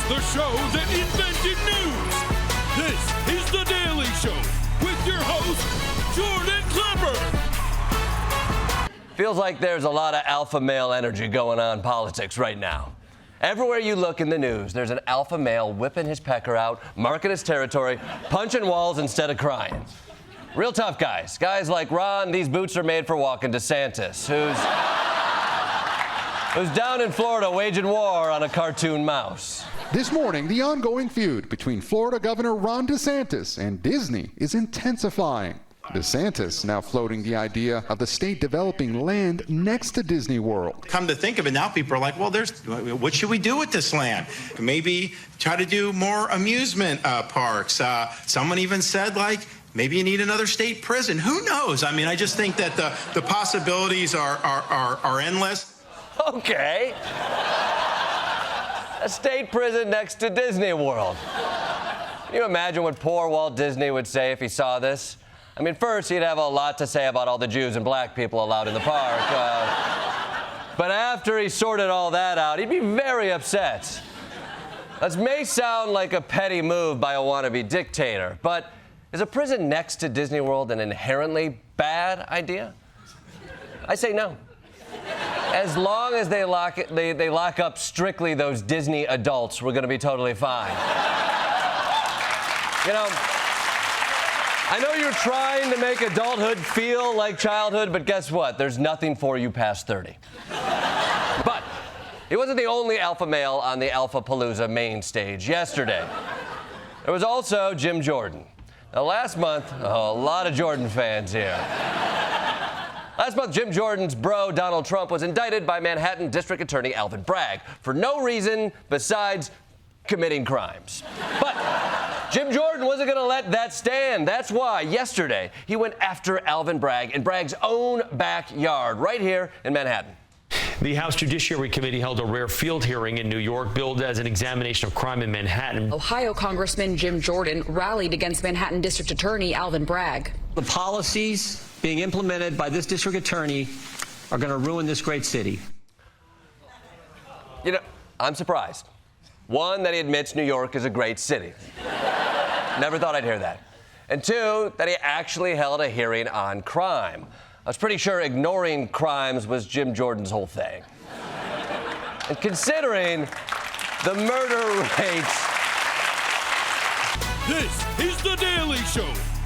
the show that invented news. This is The Daily Show with your host, Jordan Klepper. Feels like there's a lot of alpha male energy going on in politics right now. Everywhere you look in the news, there's an alpha male whipping his pecker out, marking his territory, punching walls instead of crying. Real tough guys. Guys like Ron, these boots are made for walking DeSantis, who's down in Florida waging war on a cartoon mouse. This morning, the ongoing feud between Florida Governor Ron DeSantis and Disney is intensifying. DeSantis now floating the idea of the state developing land next to Disney World. Come to think of it, now people are like, well, what should we do with this land? Maybe try to do more amusement parks. Someone even said, like, maybe you need another state prison. Who knows? I mean, I just think that the possibilities are endless. Okay. A state prison next to Disney World. Can you imagine what poor Walt Disney would say if he saw this? I mean, first, he'd have a lot to say about all the Jews and black people allowed in the park. But after he sorted all that out, he'd be very upset. This may sound like a petty move by a wannabe dictator, but is a prison next to Disney World an inherently bad idea? I say no. As long as they lock up strictly those Disney adults, we're going to be totally fine. You know, I know you're trying to make adulthood feel like childhood, but guess what? There's nothing for you past 30. But he wasn't the only alpha male on the Alpha Palooza main stage yesterday. There was also Jim Jordan. Now, last month, a lot of Jordan fans here. Last month, Jim Jordan's bro, Donald Trump, was indicted by Manhattan District Attorney Alvin Bragg for no reason besides committing crimes. But Jim Jordan wasn't going to let that stand. That's why yesterday he went after Alvin Bragg in Bragg's own backyard right here in Manhattan. The House Judiciary Committee held a rare field hearing in New York, billed as an examination of crime in Manhattan. Ohio Congressman Jim Jordan rallied against Manhattan District Attorney Alvin Bragg. The policies being implemented by this district attorney are going to ruin this great city. You know, I'm surprised. One, that he admits New York is a great city. Never thought I'd hear that. And two, that he actually held a hearing on crime. I was pretty sure ignoring crimes was Jim Jordan's whole thing. And considering the murder rates... This is The Daily Show